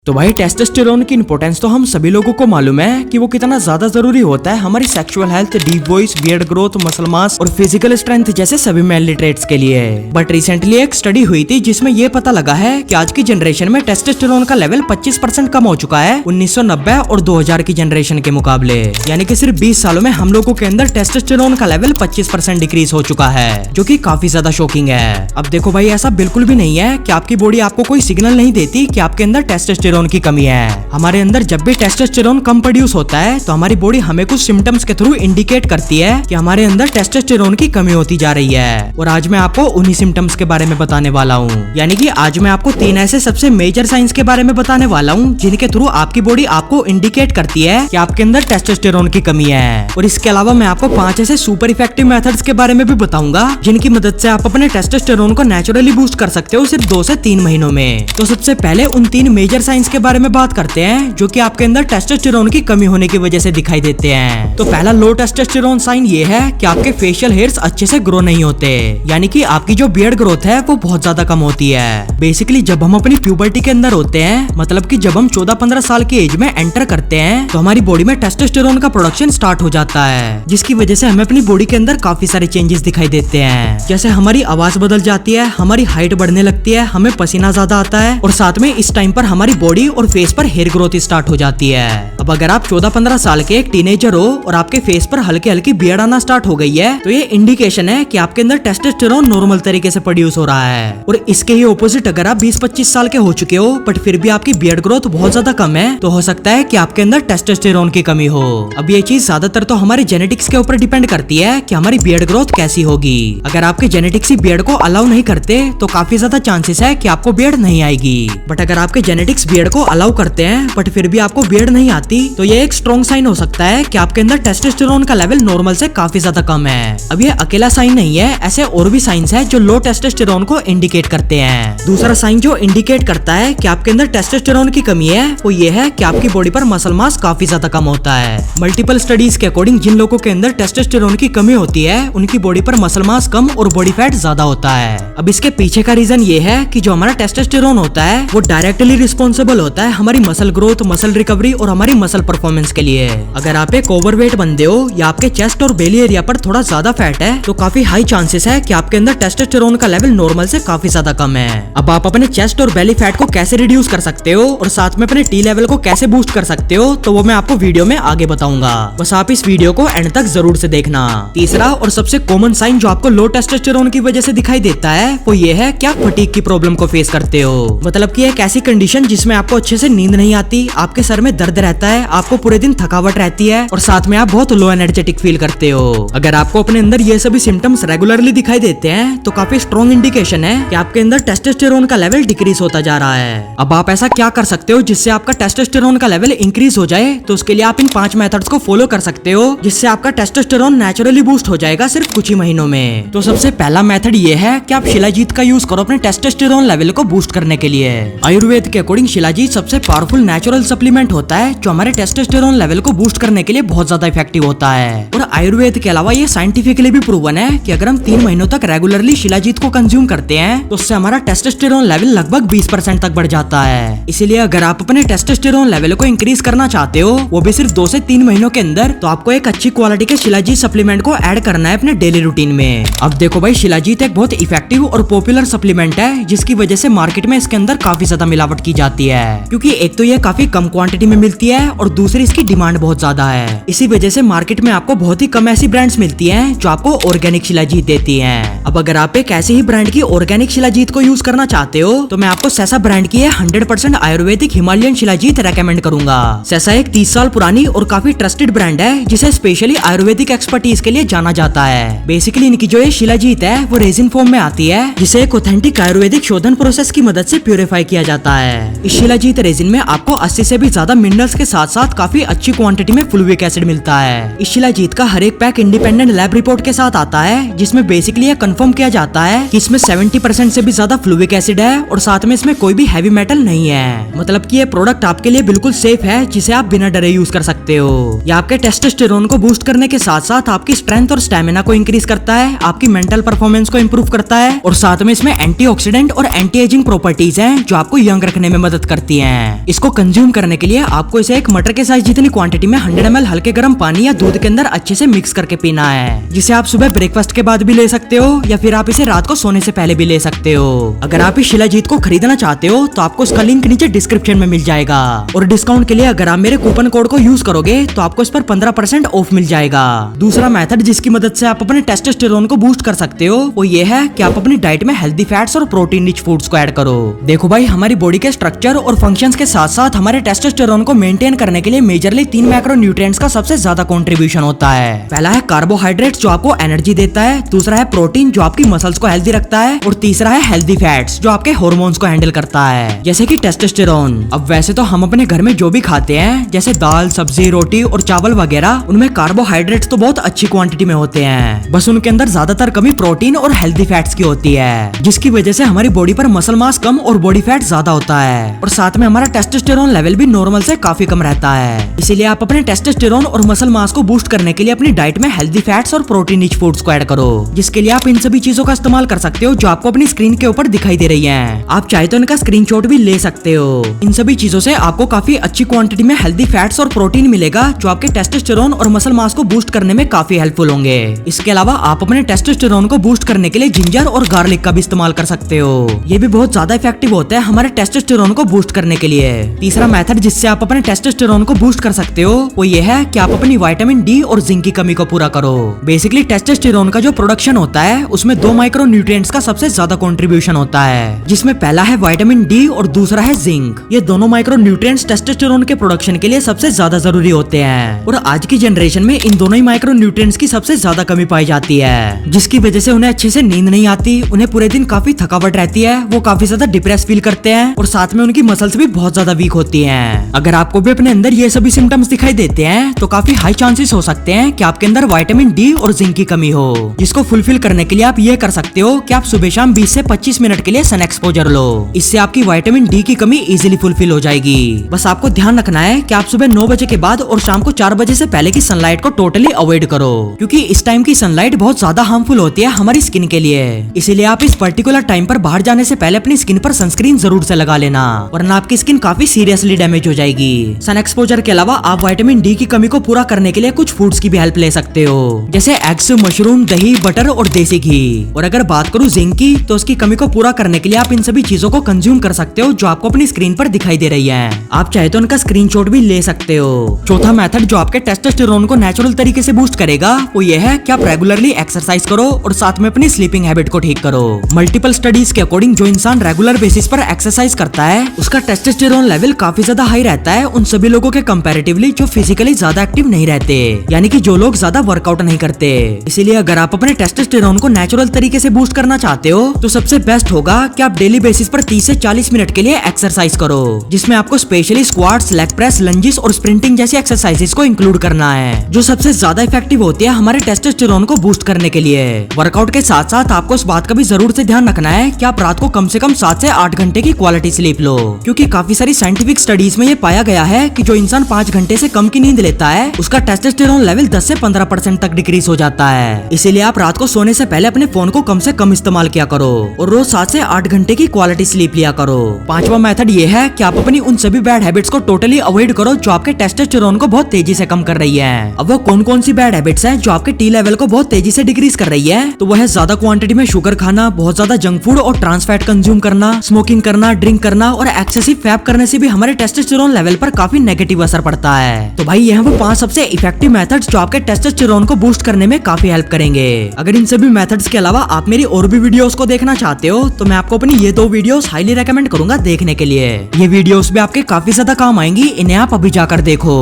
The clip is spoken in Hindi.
तो भाई टेस्टोस्टेरोन की इंपॉर्टेंस तो हम सभी लोगों को मालूम है कि वो कितना ज्यादा जरूरी होता है हमारी sexual health, deep voice, beard growth, muscle mass और फिजिकल स्ट्रेंथ जैसे सभी मैनली ट्रेट्स के लिए। बट रिसेंटली एक स्टडी हुई थी जिसमें ये पता लगा है कि आज की जनरेशन में टेस्टोस्टेरोन का लेवल 25% कम हो चुका है 1990 और 2000 की जनरेशन के मुकाबले। यानी कि सिर्फ 20 सालों में हम लोगों के अंदर टेस्टोस्टेरोन का लेवल 25% डिक्रीज हो चुका है, जो कि काफी ज्यादा शॉकिंग है। अब देखो भाई, ऐसा बिल्कुल भी नहीं है कि आपकी बॉडी आपको कोई सिग्नल नहीं देती कि आपके अंदर टेस्टोस्टेरोन की कमी है। हमारे अंदर जब भी टेस्टोस्टेरोन कम प्रोड्यूस होता है तो हमारी बॉडी हमें कुछ सिम्टम्स के थ्रू इंडिकेट करती है कि हमारे अंदर टेस्टोस्टेरोन की कमी होती जा रही है। और आज मैं आपको उन्हीं सिम्टम्स के बारे में बताने वाला हूँ। यानी कि आज मैं आपको 3 ऐसे सबसे मेजर साइंस के बारे में बताने वाला हूँ जिनके थ्रू आपकी बॉडी आपको इंडिकेट करती है कि आपके अंदर टेस्टोस्टेरोन की कमी है। और इसके अलावा मैं आपको 5 ऐसे सुपर इफेक्टिव मेथड्स के बारे में भी बताऊंगा जिनकी मदद से आप अपने टेस्टोस्टेरोन को नेचुरली बूस्ट कर सकते हो सिर्फ 2 से 3 महीनों में। तो सबसे पहले उन 3 मेजर साइंस के बारे में बात करते हैं जो कि आपके अंदर टेस्टोस्टेरोन की कमी होने की वजह से दिखाई देते हैं। तो पहला लो टेस्टोस्टेरोन साइन ये है कि आपके फेशियल हेयर्स अच्छे से ग्रो नहीं होते, यानी कि आपकी जो बियर्ड ग्रोथ है वो बहुत ज्यादा कम होती है। बेसिकली जब हम अपनी प्यूबर्टी के अंदर होते हैं, मतलब कि जब हम 14-15 साल की एज में एंटर करते हैं, तो हमारी बॉडी में टेस्टोस्टेरोन का प्रोडक्शन स्टार्ट हो जाता है, जिसकी वजह से हमें अपनी बॉडी के अंदर काफी सारे चेंजेस दिखाई देते हैं। जैसे हमारी आवाज बदल जाती है, हमारी हाइट बढ़ने लगती है, हमें पसीना ज्यादा आता है और साथ में इस टाइम पर हमारी बॉडी और फेस पर हेयर ग्रोथ स्टार्ट हो जाती है। अब अगर आप 14-15 साल के एक टीनेजर हो और आपके फेस पर हल्की हल्की बियर्ड आना स्टार्ट हो गई है, तो ये इंडिकेशन है कि आपके अंदर टेस्टोस्टेरोन नॉर्मल तरीके से प्रोड्यूस हो रहा है। और इसके ही ऑपोजिट अगर आप 20-25 साल के हो चुके हो बट फिर भी आपकी बियर्ड ग्रोथ बहुत ज्यादा कम है, तो हो सकता है कि आपके अंदर टेस्टोस्टेरोन की कमी हो। अब ये चीज ज्यादातर तो हमारे जेनेटिक्स के ऊपर डिपेंड करती है कि हमारी बियर्ड ग्रोथ कैसी होगी। अगर आपके जेनेटिक्स ही बियर्ड को अलाउ नहीं करते तो काफी ज्यादा चांसेस है कि आपको बियर्ड नहीं आएगी। बट अगर आपके जेनेटिक्स बियर्ड को अलाउ करते हैं बट फिर भी आपको बियर्ड नहीं आती, तो ये एक स्ट्रॉन्ग साइन हो सकता है कि आपके अंदर टेस्टोस्टेरोन का लेवल नॉर्मल से काफी ज्यादा कम है। अब ये अकेला साइन नहीं है, ऐसे और भी साइंस है जो लो टेस्टोस्टेरोन को इंडिकेट करते हैं। दूसरा साइन जो इंडिकेट करता है कि आपके अंदर टेस्टोस्टेरोन की कमी है वो ये है कि आपकी बॉडी पर मसल मास काफी ज्यादा कम होता है। मल्टीपल स्टडीज के अकॉर्डिंग जिन लोगों के अंदर टेस्टोस्टेरोन की कमी होती है उनकी बॉडी पर मसल मास कम और बॉडी फैट ज्यादा होता है। अब इसके पीछे का रीजन ये है कि जो हमारा टेस्टोस्टेरोन होता है वो डायरेक्टली रिस्पॉन्सिबल होता है हमारी मसल ग्रोथ, मसल रिकवरी और हमारी मसल परफॉर्मेंस के लिए। अगर आप एक ओवरवेट बंदे हो या आपके चेस्ट और बेली एरिया पर थोड़ा ज्यादा फैट है, तो काफी हाई चांसेस है कि आपके अंदर टेस्टोस्टेरोन का लेवल नॉर्मल से काफी ज्यादा कम है। अब आप अपने चेस्ट और बेली फैट को कैसे रिड्यूस कर सकते हो और साथ में अपने टी लेवल को कैसे बूस्ट कर सकते हो, तो वो मैं आपको वीडियो में आगे बताऊंगा। बस आप इस वीडियो को एंड तक जरूर से देखना। तीसरा और सबसे कॉमन साइन जो आपको लो टेस्टोस्टेरोन की वजह से दिखाई देता है वो ये है कि आप फटीग की प्रॉब्लम को फेस करते हो। मतलब कि एक ऐसी कंडीशन जिसमें आपको अच्छे से नींद नहीं आती, आपके सर में दर्द रहता है, आपको पूरे दिन थकावट रहती है और साथ में आप बहुत लो एनर्जेटिक फील करते हो। अगर आपको अपने अंदर ये सभी सिम्टम्स रेगुलरली दिखाई देते हैं तो काफी स्ट्रॉन्ग इंडिकेशन है कि आपके अंदर टेस्टोस्टेरोन का लेवल डिक्रीज होता जा रहा है। अब आप ऐसा क्या कर सकते हो जिससे आपका टेस्टोस्टेरोन का लेवल इंक्रीज हो जाए, तो उसके लिए आप इन 5 मेथड्स को फॉलो कर सकते हो जिससे आपका टेस्टोस्टेरोन नेचुरली बूस्ट हो जाएगा सिर्फ कुछ ही महीनों में। तो सबसे पहला मेथड ये है कि आप शिलाजीत का यूज करो अपने टेस्टोस्टेरोन लेवल को बूस्ट करने के लिए। आयुर्वेद के अकॉर्डिंग शिलाजीत सबसे पावरफुल नेचुरल सप्लीमेंट होता है जो हमारे टेस्टोस्टेरोन लेवल को बूस्ट करने के लिए बहुत ज्यादा इफेक्टिव होता है। और आयुर्वेद के अलावा ये साइंटिफिकली भी प्रूवन है कि अगर हम 3 महीनों तक रेगुलरली शिलाजीत को कंज्यूम करते हैं तो उससे हमारा टेस्टोस्टेरोन लेवल लगभग 20% तक बढ़ जाता है। इसीलिए अगर आप अपने टेस्टोस्टेरोन लेवल को इंक्रीज करना चाहते हो, वो भी सिर्फ 2 से 3 महीनों के अंदर, तो आपको एक अच्छी क्वालिटी के शिलाजीत सप्लीमेंट को ऐड करना है अपने डेली रूटीन में। अब देखो भाई, शिलाजीत एक बहुत इफेक्टिव और पॉपुलर सप्लीमेंट है जिसकी वजह से मार्केट में इसके अंदर काफी ज्यादा मिलावट की जाती है, क्योंकि एक तो ये काफी कम क्वांटिटी में मिलती है और दूसरी इसकी डिमांड बहुत ज्यादा है। इसी वजह से मार्केट में आपको बहुत ही कम ऐसी ब्रांड्स मिलती हैं जो आपको ऑर्गेनिक शिलाजीत देती हैं। अब अगर आप एक ऐसे ही ब्रांड की ऑर्गेनिक शिलाजीत को यूज करना चाहते हो तो मैं आपको सेसा ब्रांड की 100% आयुर्वेदिक हिमालयन शिलाजीत रेकमेंड करूंगा। सेसा एक 30 साल पुरानी और काफी ट्रस्टेड ब्रांड है जिसे स्पेशली आयुर्वेदिक एक्सपर्टीज के लिए जाना जाता है। बेसिकली इनकी जो ये शिलाजीत है वो रेजिन फॉर्म में आती है, जिसे एक ऑथेंटिक आयुर्वेदिक शोधन प्रोसेस की मदद से प्यूरिफाई किया जाता है। इस शिलाजीत रेजिन में आपको 80 से भी ज्यादा मिनरल्स के साथ साथ काफी अच्छी क्वांटिटी में फ्लूविक एसिड मिलता है। इस शिलाजीत का हर एक पैक इंडिपेंडेंट लैब रिपोर्ट के साथ आता है, जिसमें बेसिकली ये कंफर्म किया जाता है कि इसमें 70% से भी ज्यादा फ्लूविक एसिड है और साथ में इसमें कोई भी हैवी मेटल नहीं है। मतलब कि ये प्रोडक्ट आपके लिए बिल्कुल सेफ है, जिसे आप बिना डरे यूज कर सकते हो। ये आपके टेस्टोस्टेरोन को बूस्ट करने के साथ साथ आपकी स्ट्रेंथ और स्टेमिना को इंक्रीज करता है, आपकी मेंटल परफॉर्मेंस को इंप्रूव करता है और साथ में इसमें एंटीऑक्सीडेंट और एंटी एजिंग प्रॉपर्टीज हैं जो आपको यंग रखने में मदद करती हैं। इसको कंज्यूम करने के लिए आपको इसे एक मटर के साइज जितनी क्वांटिटी में 100 ml हल्के गर्म पानी या दूध के अंदर अच्छे से मिक्स करके पीना है, जिसे आप सुबह ब्रेकफास्ट के बाद भी ले सकते हो या फिर आप इसे रात को सोने से पहले भी ले सकते हो। अगर आप इस शिलाजीत को खरीदना चाहते हो तो आपको इसका लिंक नीचे डिस्क्रिप्शन में मिल जाएगा, और डिस्काउंट के लिए अगर आप मेरे कूपन कोड को यूज करोगे तो आपको इस पर 15% ऑफ मिल जाएगा। दूसरा मेथड जिसकी मदद से आप अपने टेस्टोस्टेरोन को बूस्ट कर सकते हो वो ये है कि आप अपनी डाइट में हेल्दी फैट्स और प्रोटीन रिच फूड्स को ऐड करो। देखो भाई, हमारी बॉडी के स्ट्रक्चर और फंक्शंस के साथ साथ हमारे टेस्टोस्टेरोन को मेंटेन करने के लिए मेजरली 3 मैक्रो न्यूट्रिएंट्स का सबसे ज्यादा कंट्रीब्यूशन होता है। पहला है कार्बोहाइड्रेट्स जो आपको एनर्जी देता है, दूसरा है प्रोटीन जो आपकी मसल्स को हेल्दी रखता है, और तीसरा है हेल्दी फैट्स जो आपके हार्मोन्स को हैंडल करता है, जैसे कि टेस्टोस्टेरोन। अब वैसे तो हम अपने घर में जो भी खाते हैं जैसे दाल, सब्जी, रोटी और चावल वगैरह, उनमें कार्बोहाइड्रेट्स तो बहुत अच्छी क्वांटिटी में होते हैं, बस उनके अंदर ज्यादातर कमी प्रोटीन और हेल्दी फैट्स की होती है, जिसकी वजह से हमारी बॉडी पर मसल मास कम और बॉडी फैट ज्यादा होता है, और साथ में हमारा टेस्टोस्टेरोन लेवल भी नॉर्मल से काफी कम रहता है। इसीलिए आप अपने टेस्टोस्टेरोन और मसल मास को बूस्ट करने के लिए अपनी डाइट में हेल्दी फैट्स और प्रोटीन रिच फूड्स को ऐड करो, जिसके लिए आप इन सभी चीजों का इस्तेमाल कर सकते हो जो आपको अपनी स्क्रीन के ऊपर दिखाई दे रही हैं। आप चाहे तो इनका स्क्रीनशॉट भी ले सकते हो। इन सभी चीजों से आपको काफी अच्छी क्वांटिटी में हेल्दी फैट्स और प्रोटीन मिलेगा जो आपके टेस्टोस्टेरोन और मसल मास को बूस्ट करने में काफी हेल्पफुल होंगे। इसके अलावा आप अपने टेस्टोस्टेरोन को बूस्ट करने के लिए जिंजर और गार्लिक का भी इस्तेमाल कर सकते हो। ये भी बहुत ज्यादा इफेक्टिव होता है हमारे टेस्टोस्टेरोन को बूस्ट करने के लिए। तीसरा मेथड जिससे आप अपने टेस्टोस्टेरोन को बूस्ट कर सकते हो वो ये है कि आप अपनी विटामिन डी और जिंक की कमी को पूरा करो। बेसिकली टेस्टोस्टेरोन का जो प्रोडक्शन होता है उसमें 2 माइक्रो न्यूट्रिएंट्स का सबसे ज्यादा कंट्रीब्यूशन होता है, जिसमें पहला है विटामिन डी और दूसरा है जिंक। ये दोनों माइक्रो न्यूट्रिएंट्स टेस्टोस्टेरोन के प्रोडक्शन के लिए सबसे ज्यादा जरूरी होते हैं, और आज की जनरेशन में इन दोनों ही माइक्रो न्यूट्रिएंट्स की सबसे ज्यादा कमी पाई जाती है, जिसकी वजह से उन्हें अच्छे से नींद नहीं आती, उन्हें पूरे दिन काफी थकावट रहती है, वो काफी ज्यादा डिप्रेस फील करते हैं, और साथ में उनकी मसल्स भी बहुत ज्यादा वीक होती हैं। अगर आपको भी अपने अंदर ये सभी सिम्टम्स दिखाई देते हैं तो काफी हाई चांसेस हो सकते हैं कि आपके अंदर विटामिन डी और जिंक की कमी हो, जिसको फुलफिल करने के लिए आप ये कर सकते हो कि आप सुबह शाम 20 से 25 मिनट के लिए सन एक्सपोजर लो। इससे आपकी विटामिन डी की कमी इजीली फुलफिल हो जाएगी। बस आपको ध्यान रखना है कि आप सुबह 9 बजे के बाद और शाम को 4 बजे से पहले की सनलाइट को टोटली अवॉइड करो, क्योंकि इस टाइम की सनलाइट बहुत ज्यादा हार्मफुल होती है हमारी स्किन के लिए। इसीलिए आप इस पर्टिकुलर टाइम पर बाहर जाने से पहले अपनी स्किन पर सनस्क्रीन जरूर से लगा लेना, वरना आपकी स्किन काफी सीरियसली डैमेज हो जाएगी। सन एक्सपोजर के अलावा आप विटामिन डी की कमी को पूरा करने के लिए कुछ फूड्स की भी हेल्प ले सकते हो, जैसे एग्स, मशरूम, दही, बटर और देसी घी। और अगर बात करूं जिंक की, तो उसकी कमी को पूरा करने के लिए आप इन सभी चीजों को कंज्यूम कर सकते हो जो आपको अपनी स्क्रीन पर दिखाई दे रही है। आप चाहे तो उनका स्क्रीनशॉट भी ले सकते हो। चौथा मेथड जो आपके टेस्टोस्टेरोन को नेचुरल तरीके से बूस्ट करेगा वो ये है कि आप रेगुलरली एक्सरसाइज करो और साथ में अपनी स्लीपिंग हैबिट को ठीक करो। मल्टीपल स्टडीज के अकॉर्डिंग जो इंसान रेगुलर बेसिस पर एक्सरसाइज करता है उसका टेस्टोस्टेरोन लेवल काफी ज्यादा हाई रहता है उन सभी लोगों के कंपैरेटिवली जो फिजिकली ज्यादा एक्टिव नहीं रहते, यानी कि जो लोग ज्यादा वर्कआउट नहीं करते। इसीलिए अगर आप अपने टेस्टोस्टेरोन को नेचुरल तरीके से बूस्ट करना चाहते हो तो सबसे बेस्ट होगा कि आप डेली बेसिस पर 30 से 40 मिनट के लिए एक्सरसाइज करो, जिसमें आपको specially squats, leg press, lunges और स्प्रिंटिंग जैसी एक्सरसाइजेस को इंक्लूड करना है, जो सबसे ज्यादा इफेक्टिव होती है हमारे टेस्टोस्टेरोन को बूस्ट करने के लिए। वर्कआउट के साथ साथ आपको इस बात का भी जरूर से ध्यान रखना है कि आप रात को कम से कम 7 से 8 घंटे की क्वालिटी स्लीप लो, क्योंकि काफी सारी साइंटिफिक स्टडीज में ये पाया गया है कि जो इंसान 5 घंटे से कम की नींद लेता है उसका टेस्टोस्टेरोन लेवल 10 से 15% तक डिक्रीज हो जाता है। इसीलिए आप रात को सोने से पहले अपने फोन को कम से कम इस्तेमाल किया करो और रोज 7 से 8 घंटे की क्वालिटी स्लीप लिया करो। पांचवा मेथड ये है कि आप अपनी उन सभी बैड हैबिट्स को टोटली अवॉइड करो जो आपके टेस्टोस्टेरोन को बहुत तेजी से कम कर रही है। अब वो कौन कौन सी बैड हैबिट्स हैं जो आपके टी लेवल को बहुत तेजी से डिक्रीज कर रही है, तो वह है ज्यादा क्वांटिटी में शुगर खाना, बहुत ज्यादा जंक फूड और ट्रांस फैट कंज्यूम करना, स्मोकिंग करना, ड्रिंक करना और एक्सेसिव फैप करने से भी हमारे टेस्टोस्टेरोन लेवल पर काफी नेगेटिव असर पड़ता है। तो भाई यह वो 5 सबसे इफेक्टिव मेथड्स जो आपके टेस्टोस्टेरोन को बूस्ट करने में काफी हेल्प करेंगे। अगर इन सभी मेथड्स के अलावा आप मेरी और भी वीडियोस को देखना चाहते हो तो मैं आपको अपनी ये 2 वीडियोस हाईली रेकमेंड करूंगा देखने के लिए। ये वीडियोस भी आपके काफी ज्यादा काम आएंगी, इन्हें आप अभी जाकर देखो।